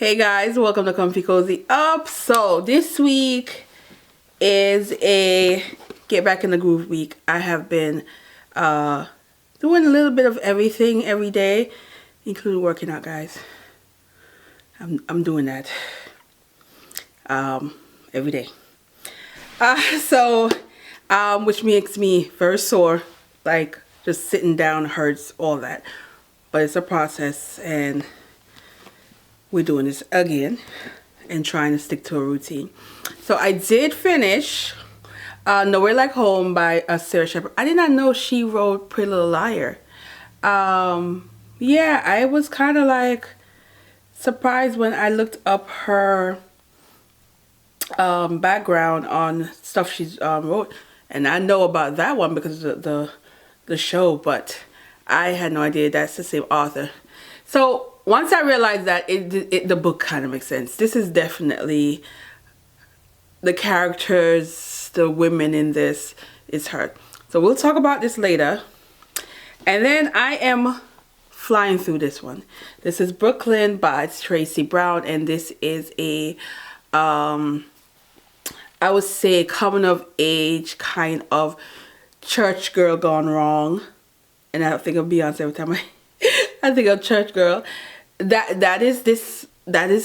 Hey guys, welcome to Comfy Cozy Up. So this week is a get back in the groove week. I have been doing a little bit of everything every day, including working out, guys. I'm doing that every day. Which makes me very sore, like just sitting down hurts, all that. But it's a process, and we're doing this again and trying to stick to a routine. So I did finish Nowhere Like Home by Sarah Shepard. I did not know she wrote Pretty Little Liar. Yeah, I was kind of like surprised when I looked up her background on stuff she's wrote, and I know about that one because of the show, but I had no idea that's the same author. So once I realized that, the book kind of makes sense. This is definitely the characters, the women in this is her. So we'll talk about this later. And then I am flying through this one. This is Brooklyn by Tracy Brown, and this is a I would say coming of age kind of church girl gone wrong. And I think of Beyonce every time I think of church girl. That is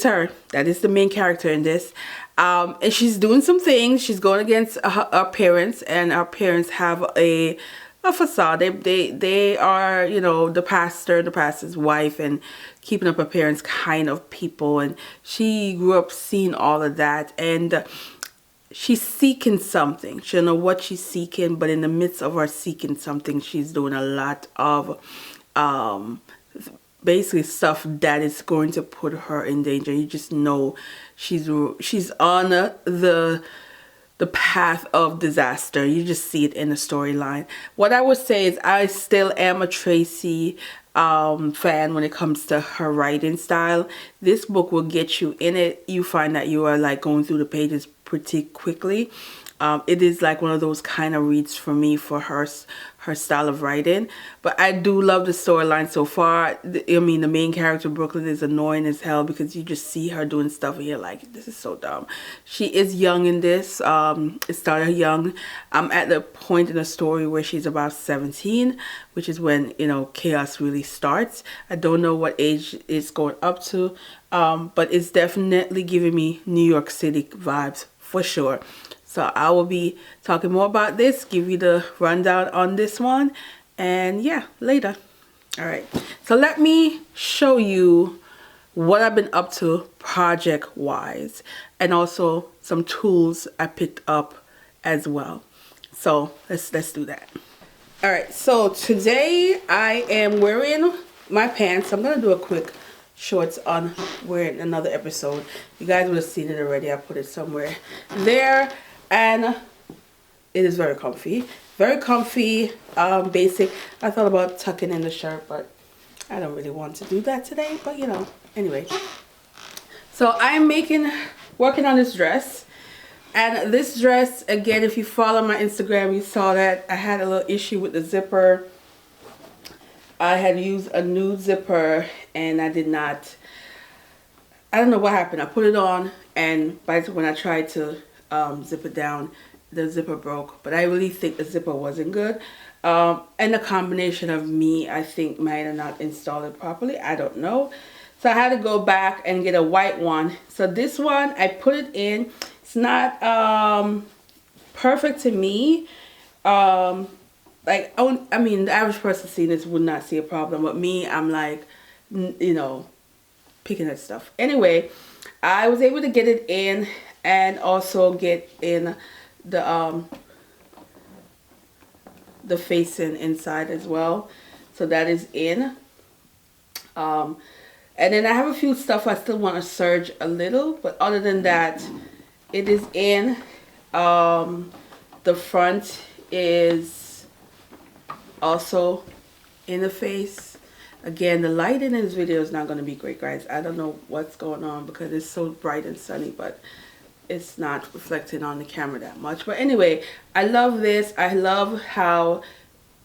her. That is the main character in this. And she's doing some things. She's going against her parents, and our parents have a facade. They are, you know, the pastor, the pastor's wife, and keeping up her parents kind of people. And she grew up seeing all of that, and she's seeking something. She don't know what she's seeking, but in the midst of her seeking something, she's doing a lot of basically stuff that is going to put her in danger. You just know she's on the path of disaster. You just see it in the storyline. What I would say is I still am a Tracy fan when it comes to her writing style. This book will get you in it. You find that you are like going through the pages pretty quickly. It is like one of those kind of reads for me for her style of writing. But I do love the storyline so far. I mean, the main character, Brooklyn, is annoying as hell because you just see her doing stuff and you're like, this is so dumb. She is young in this. It started young. I'm at the point in the story where she's about 17, which is when, you know, chaos really starts. I don't know what age it's going up to, but it's definitely giving me New York City vibes for sure. So I will be talking more about this, give you the rundown on this one, and yeah, later. All right, so let me show you what I've been up to project-wise, and also some tools I picked up as well. So let's do that. All right, so today I am wearing my pants. I'm gonna do a quick shorts on wearing another episode. You guys would have seen it already. I put it somewhere there. And it is very comfy, basic. I thought about tucking in the shirt, but I don't really want to do that today, but you know, anyway. So I'm working on this dress, and this dress, again, if you follow my Instagram, you saw that I had a little issue with the zipper. I had used a new zipper, and I don't know what happened. I put it on, and when I tried to zip it down, the zipper broke. But I really think the zipper wasn't good, and the combination of me, I think, might have not installed it properly. I don't know. So I had to go back and get a white one. So this one, I put it in. It's not perfect to me. Like, I mean, the average person seeing this would not see a problem, but me, I'm like, you know, picking at stuff. Anyway, I was able to get it in, and also get in the facing inside as well. So that is in. And then I have a few stuff I still want to serge a little, but other than that, it is in. The front is also in the face. Again, the lighting in this video is not going to be great, guys. I don't know what's going on because it's so bright and sunny, but it's not reflecting on the camera that much. But anyway, I love this. I love how,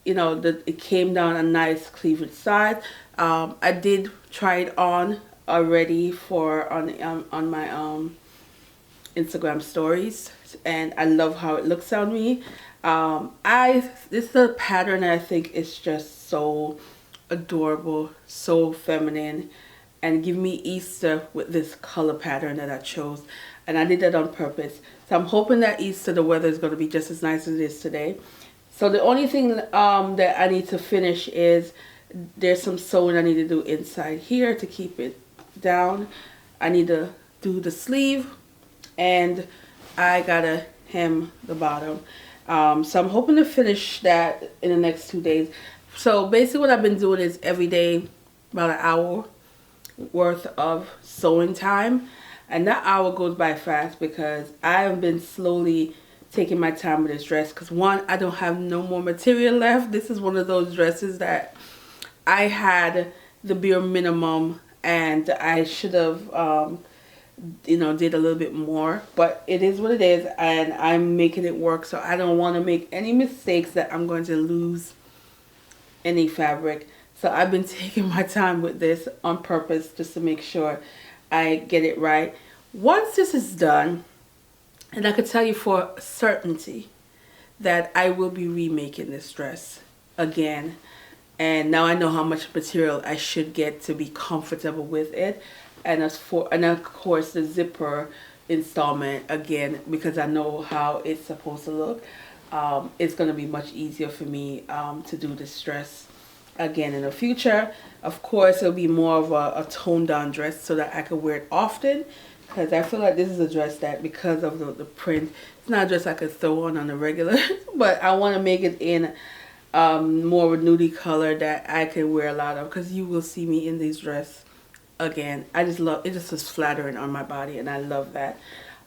you know, it came down a nice cleavage side. I did try it on already for on my Instagram stories, and I love how it looks on me. This is a pattern that I think is just so adorable, so feminine, and give me Easter with this color pattern that I chose, and I did that on purpose. So I'm hoping that Easter the weather is going to be just as nice as it is today. So the only thing that I need to finish is there's some sewing I need to do inside here to keep it down. I need to do the sleeve, and I gotta hem the bottom. So I'm hoping to finish that in the next 2 days. So basically what I've been doing is every day about an hour worth of sewing time, and that hour goes by fast because I have been slowly taking my time with this dress, because one, I don't have no more material left. This is one of those dresses that I had the bare minimum, and I should have you know, did a little bit more, but it is what it is, and I'm making it work. So I don't want to make any mistakes that I'm going to lose any fabric. So I've been taking my time with this on purpose just to make sure I get it right. Once this is done, and I could tell you for certainty that I will be remaking this dress again, and now I know how much material I should get to be comfortable with it. And of course the zipper installment again, because I know how it's supposed to look. It's going to be much easier for me to do this dress again in the future. Of course, it'll be more of a toned down dress so that I can wear it often, because I feel like this is a dress that, because of the print, it's not a dress I could throw on a regular, but I want to make it in more of a nudie color that I can wear a lot of, because you will see me in these dresses again. I just love it. Just is flattering on my body, and I love that.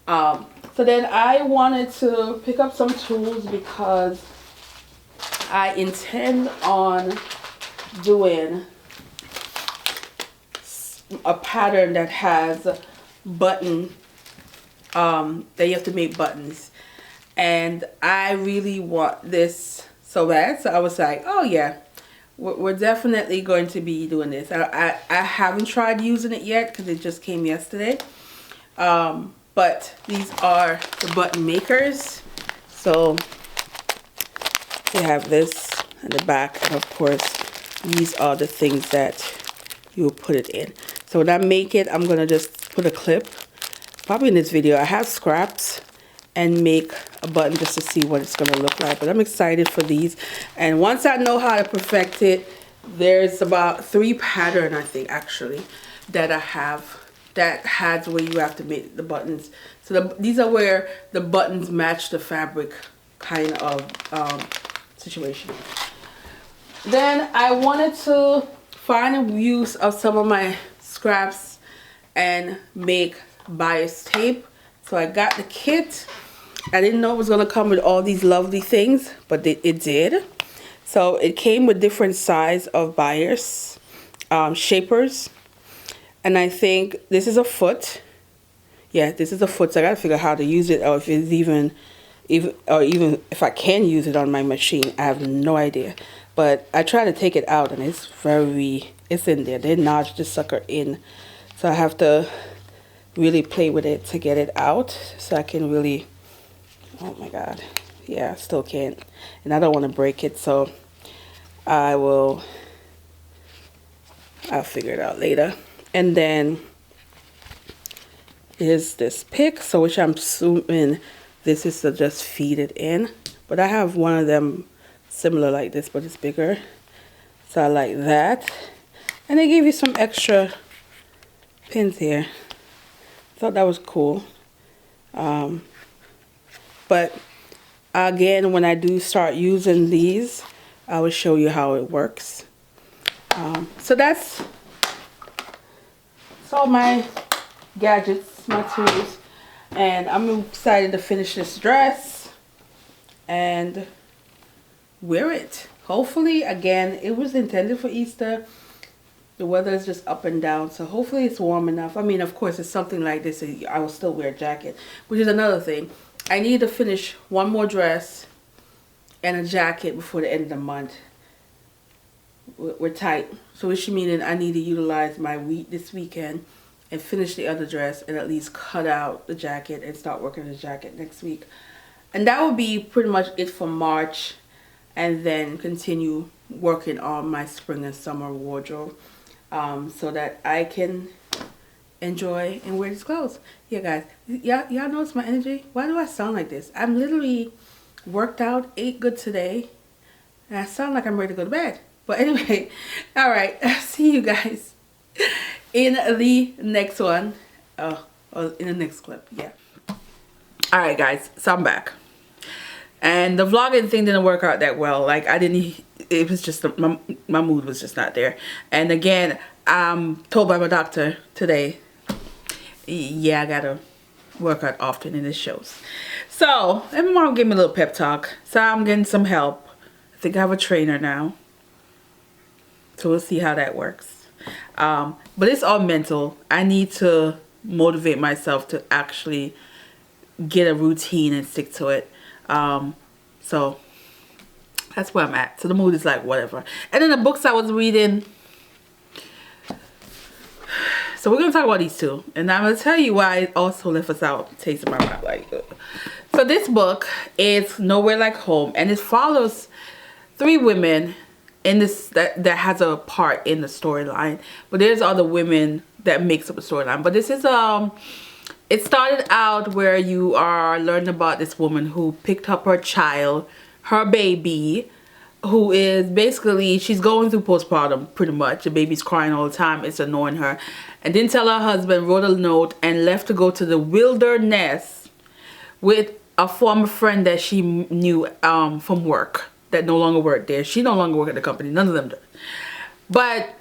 So then I wanted to pick up some tools because I intend on doing a pattern that has button that you have to make buttons, and I really want this so bad. So I was like, oh yeah, we're definitely going to be doing this. I haven't tried using it yet because it just came yesterday. But these are the button makers. So you have this in the back, and of course these are the things that you will put it in. So when I make it, I'm gonna just put a clip, probably in this video. I have scraps, and make a button just to see what it's gonna look like. But I'm excited for these, and once I know how to perfect it, there's about 3 patterns, I think, actually, that I have that has where you have to make the buttons. So these are where the buttons match the fabric kind of situation. Then I wanted to find a use of some of my scraps and make bias tape. So I got the kit. I didn't know it was going to come with all these lovely things, but it did. So it came with different size of bias shapers. And I think this is a foot. Yeah, this is a foot. So I got to figure out how to use it, or if it's even if I can use it on my machine. I have no idea. But I try to take it out, and it's in there. They notched the sucker in. So I have to really play with it to get it out, so I can really, oh my god, yeah, I still can't, and I don't want to break it, so I'll figure it out later. And then is this pick, so which I'm assuming this is to just feed it in, but I have one of them similar like this, but it's bigger, so I like that. And they gave you some extra pins here. Thought that was cool. But again, when I do start using these, I will show you how it works. So that's all my gadgets, my tools, and I'm excited to finish this dress and wear it. Hopefully, again, it was intended for Easter. The weather is just up and down, so hopefully it's warm enough. I mean, of course, it's something like this, I will still wear a jacket, which is another thing. I need to finish one more dress and a jacket before the end of the month. we're tight. So which meaning I need to utilize my week this weekend and finish the other dress and at least cut out the jacket and start working the jacket next week. And that will be pretty much it for March, and then continue working on my spring and summer wardrobe, so that I can enjoy and wear these clothes. Yeah, guys, y'all notice my energy? Why do I sound like this? I'm literally worked out, ate good today, and I sound like I'm ready to go to bed. But anyway, all right, I'll see you guys in the next one. Or in the next clip, yeah. All right, guys, so I'm back. And the vlogging thing didn't work out that well. Like, it was just, my mood was just not there. And again, I'm told by my doctor today, yeah, I gotta work out often and it shows. So, and my mom gave me a little pep talk. So I'm getting some help. I think I have a trainer now. So we'll see how that works. But it's all mental. I need to motivate myself to actually get a routine and stick to it. So that's where I'm at. So the mood is like whatever. And then the books I was reading. So we're gonna talk about these two, and I'm gonna tell you why it also left us out tasting my mouth like. So this book is Nowhere Like Home, and it follows 3 women in this that has a part in the storyline. But there's other women that makes up the storyline. But this is it started out where you are learning about this woman who picked up her child, her baby, who is basically, she's going through postpartum pretty much. The baby's crying all the time. It's annoying her. And didn't tell her husband, wrote a note, and left to go to the wilderness with a former friend that she knew from work that no longer worked there. She no longer worked at the company. None of them did. But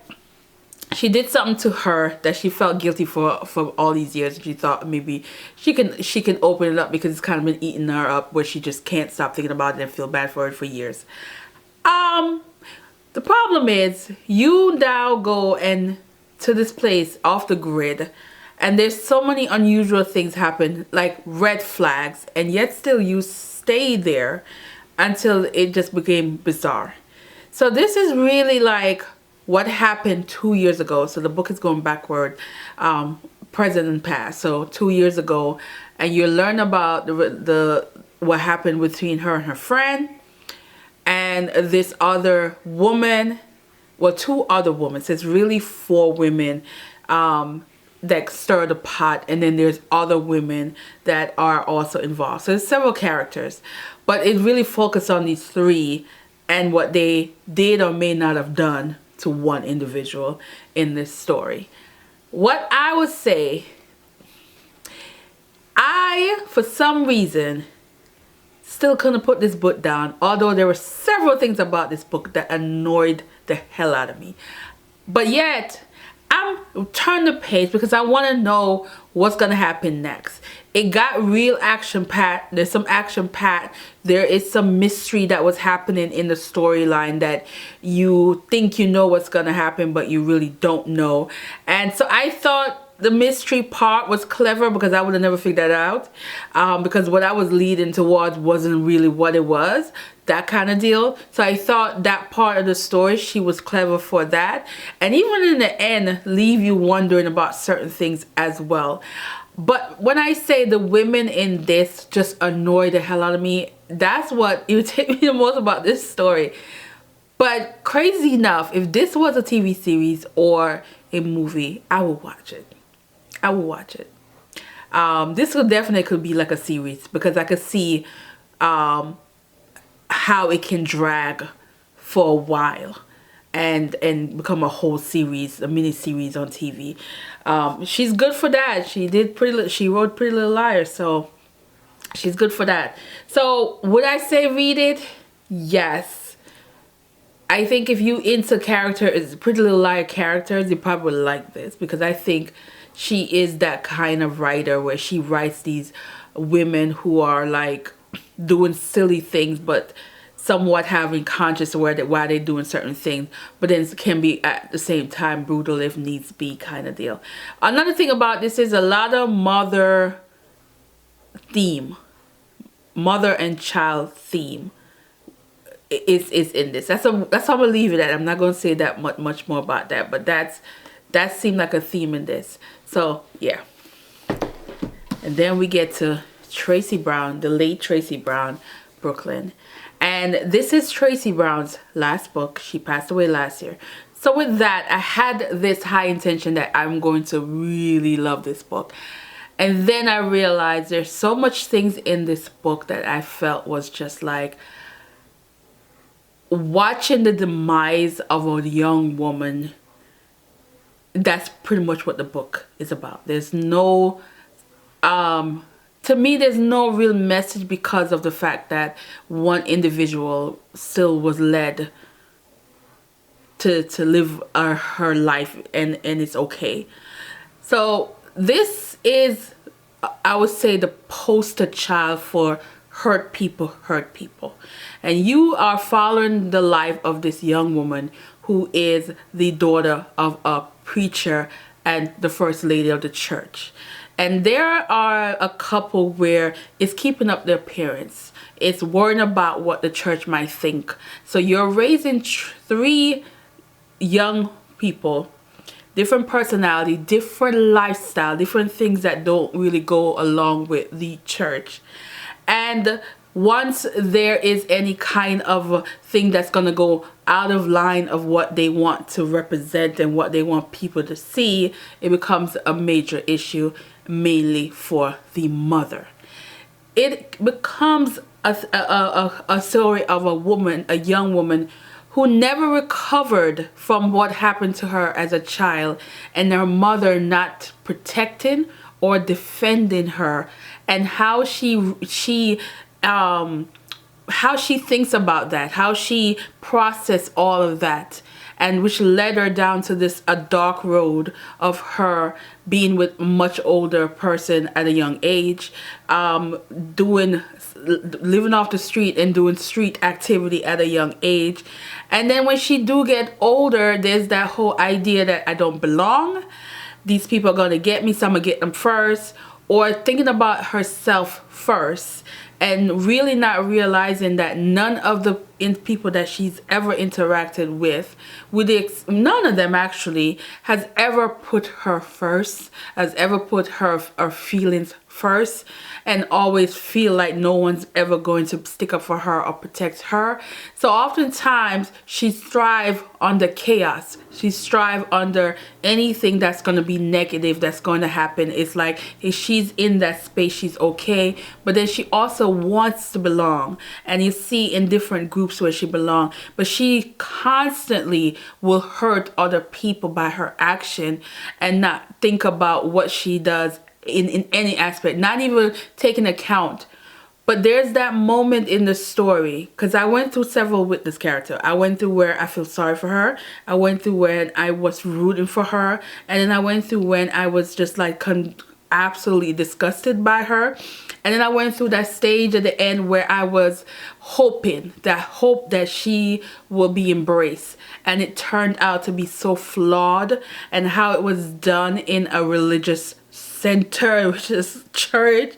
she did something to her that she felt guilty for all these years. She thought maybe she can open it up because it's kind of been eating her up, where she just can't stop thinking about it and feel bad for it for years. The problem is you now go and to this place off the grid, and there's so many unusual things happen, like red flags, and yet still you stay there until it just became bizarre. So this is really like what happened 2 years ago. So the book is going backward, present and past. So 2 years ago, and you learn about the what happened between her and her friend and this other woman. Well, 2 other women. So it's really 4 women that stir the pot, and then there's other women that are also involved. So there's several characters, but it really focused on these 3 and what they did or may not have done to one individual in this story. What I would say, I, for some reason, still couldn't put this book down, although there were several things about this book that annoyed the hell out of me. But yet, I'm turning the page because I want to know what's going to happen next. It got real action-packed. There's some action-packed. There is some mystery that was happening in the storyline that you think you know what's going to happen, but you really don't know. And so I thought the mystery part was clever because I would have never figured that out. Because what I was leading towards wasn't really what it was. That kind of deal. So I thought that part of the story, she was clever for that. And even in the end, leave you wondering about certain things as well. But when I say the women in this just annoy the hell out of me, that's what irritates me the most about this story. But crazy enough, if this was a TV series or a movie, I would watch it. I would watch it. This could be like a series, because I could see how it can drag for a while and become a whole series, a mini series on TV. She's good for that. She wrote Pretty Little Liars, so she's good for that. So would I say read it? Yes. I think if you into Pretty Little Liar characters, you probably would like this, because I think she is that kind of writer where she writes these women who are like doing silly things, but somewhat having conscious aware that why they're doing certain things, but then it can be at the same time brutal if needs be kind of deal. Another thing about this is a lot of mother and child theme is in this. That's how I'm gonna leave it at. I'm not gonna say that much more about that, but that seemed like a theme in this. So yeah. And then we get to Tracy Brown, the late Tracy Brown, Brooklyn. And this is Tracy Brown's last book. She passed away last year. So with that, I had this high intention that I'm going to really love this book. And then I realized there's so much things in this book that I felt was just like watching the demise of a young woman. That's pretty much what the book is about. There's no to me, there's no real message because of the fact that one individual still was led to live her life, and it's okay. So this is, I would say, the poster child for hurt people hurt people. And you are following the life of this young woman who is the daughter of a preacher and the first lady of the church. And there are a couple where it's keeping up their appearance. It's worrying about what the church might think. So you're raising three young people, different personality, different lifestyle, different things that don't really go along with the church. And once there is any kind of thing that's going to go out of line of what they want to represent and what they want people to see, it becomes a major issue, mainly for the mother. It becomes a story of a woman, a young woman, who never recovered from what happened to her as a child, and her mother not protecting or defending her, and how she thinks about that, how she processed all of that, and which led her down to a dark road of her being with much older person at a young age, living off the street and doing street activity at a young age. And then when she do get older, there's that whole idea that I don't belong. These people are going to get me, so I'm going to get them first. Or thinking about herself first, and really not realizing that none of the people that she's ever interacted with none of them actually has ever put her first, has ever put her feelings first, and always feel like no one's ever going to stick up for her or protect her. So oftentimes she strives under chaos. She strives under anything that's going to be negative that's going to happen. It's like if she's in that space, she's okay, but then she also wants to belong. And you see in different groups where she belongs, but she constantly will hurt other people by her action and not think about what she does in any aspect, not even taking account. But there's that moment in the story, because I went through several with this character. I went through where I feel sorry for her, I went through when I was rooting for her, and then I went through when I was just like absolutely disgusted by her. And then I went through that stage at the end where I was hoping, that hope that she will be embraced. And it turned out to be so flawed, and how it was done in a religious center, which is church.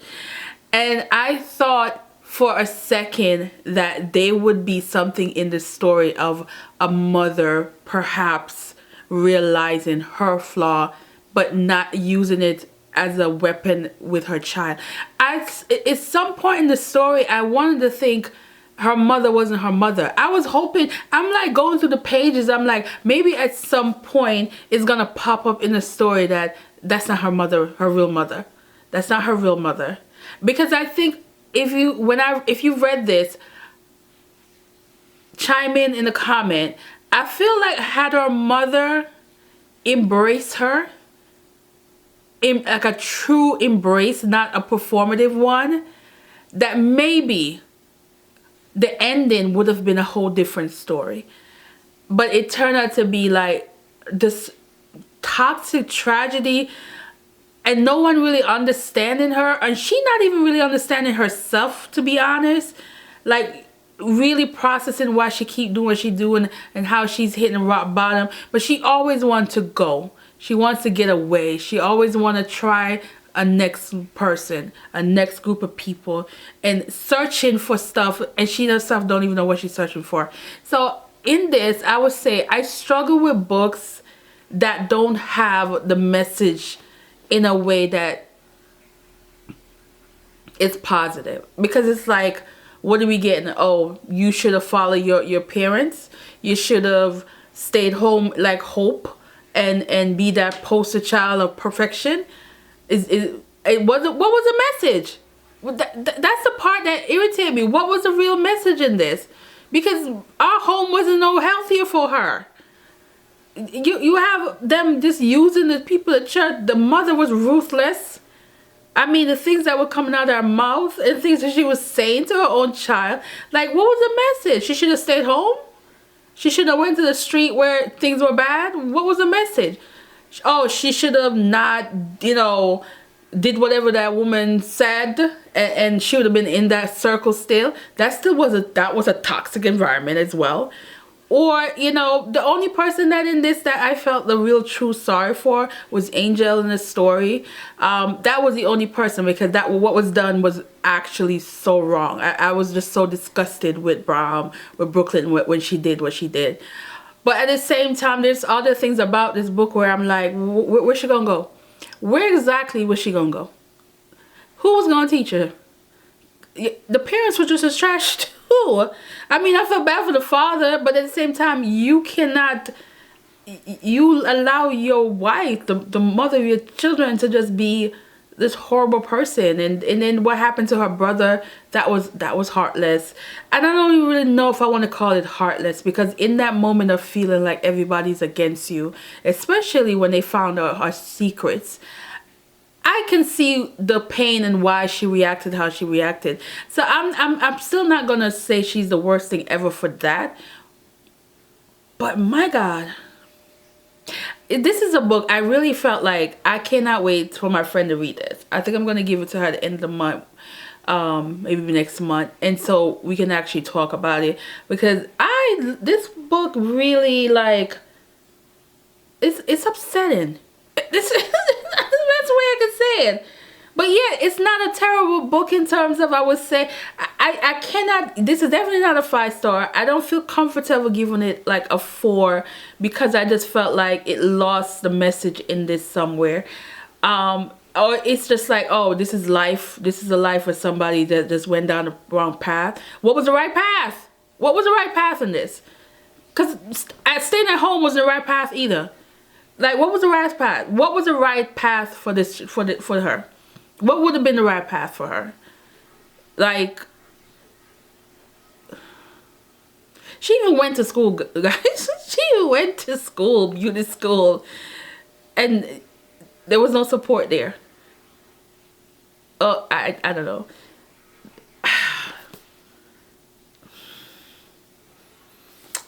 And I thought for a second that there would be something in the story of a mother perhaps realizing her flaw, but not using it as a weapon with her child. At some point in the story, I wanted to think her mother wasn't her mother. I was hoping, I'm like going through the pages, I'm like, maybe at some point it's gonna pop up in the story that that's not her mother, her real mother. That's not her real mother. Because I think if you read this, chime in the comment. I feel like had her mother embraced her, in like a true embrace, not a performative one, that maybe the ending would have been a whole different story. But it turned out to be like this toxic tragedy, and no one really understanding her, and she not even really understanding herself, to be honest. Like really processing why she keep doing what she doing and how she's hitting rock bottom. But she always wants to go. She wants to get away. She always want to try a next person, a next group of people, and searching for stuff, and she herself don't even know what she's searching for. So in this, I would say I struggle with books that don't have the message in a way that it's positive, because it's like, what are we getting? Oh, you should have followed your parents. You should have stayed home like Hope and be that poster child of perfection. It wasn't. What was the message? That's the part that irritated me. What was the real message in this? Because our home wasn't no healthier for her. You have them just using the people at church. The mother was ruthless. I mean, the things that were coming out of her mouth and things that she was saying to her own child. Like, what was the message? She should have stayed home? She should have went to the street where things were bad? What was the message? Oh, she should have not, you know, did whatever that woman said, and she would have been in that circle still. That was a toxic environment as well. Or, you know, the only person that in this that I felt the real true sorry for was Angel in the story. That was the only person, because what was done was actually so wrong. I was just so disgusted with Brooklyn when she did what she did. But at the same time, there's other things about this book where I'm like, where's she gonna go? Where exactly was she gonna go? Who was gonna teach her? The parents were just as trash too. I mean, I feel bad for the father, but at the same time, you allow your wife, the mother of your children, to just be this horrible person. And then what happened to her brother, that was heartless. And I don't even really know if I want to call it heartless, because in that moment of feeling like everybody's against you, especially when they found out her secrets, I can see the pain and why she reacted how she reacted. So I'm still not gonna say she's the worst thing ever for that. But my God, this is a book I really felt like I cannot wait for my friend to read this. I think I'm gonna give it to her at the end of the month, maybe next month, and so we can actually talk about it, because this book really, like, it's upsetting. This is the best way I can say it. But yeah, it's not a terrible book in terms of, I would say, I cannot, this is definitely not a 5-star. I don't feel comfortable giving it like a 4, because I just felt like it lost the message in this somewhere. Or it's just like, oh, this is life. This is the life of somebody that just went down the wrong path. What was the right path? What was the right path in this? Because staying at home wasn't the right path either. Like, what was the right path? What was the right path for her? What would have been the right path for her? Like, she even went to school, guys. She even went to school, beauty school, and there was no support there. Oh, I don't know.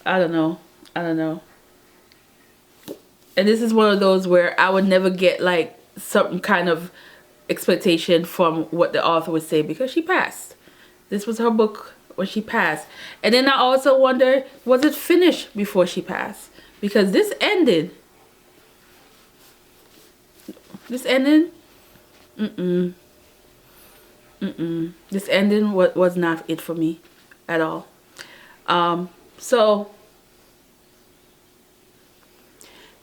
I don't know. And this is one of those where I would never get like some kind of expectation from what the author would say, because she passed. This was her book when she passed. And then I also wonder, was it finished before she passed? Because this ended. This ending? This ending was not it for me at all. So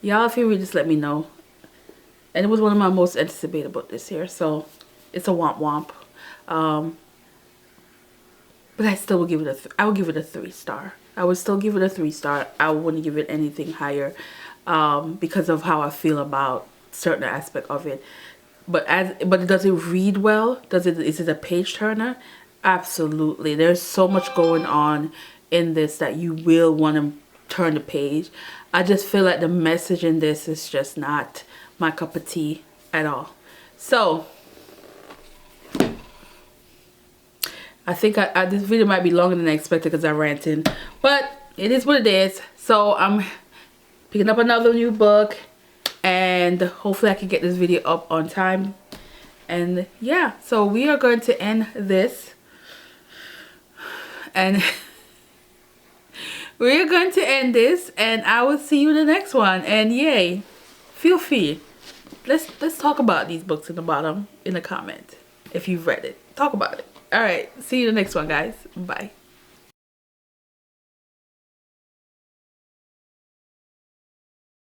y'all, if you read, just let me know. And it was one of my most anticipated books this year, so it's a womp womp. But I still would give it I would give it a 3-star. I would still give it a 3-star. I wouldn't give it anything higher, because of how I feel about certain aspect of it. But does it read well? Is it a page turner? Absolutely. There's so much going on in this that you will want to turn the page. I just feel like the message in this is just not my cup of tea at all. So I think this video might be longer than I expected because I ranted, but it is what it is. So I'm picking up another new book, and hopefully I can get this video up on time. And yeah, so we are going to end this, and we're going to end this, and I will see you in the next one. And yay, feel free, let's talk about these books in the bottom in a comment if you've read it. Talk about it. All right, see you in the next one, guys. Bye.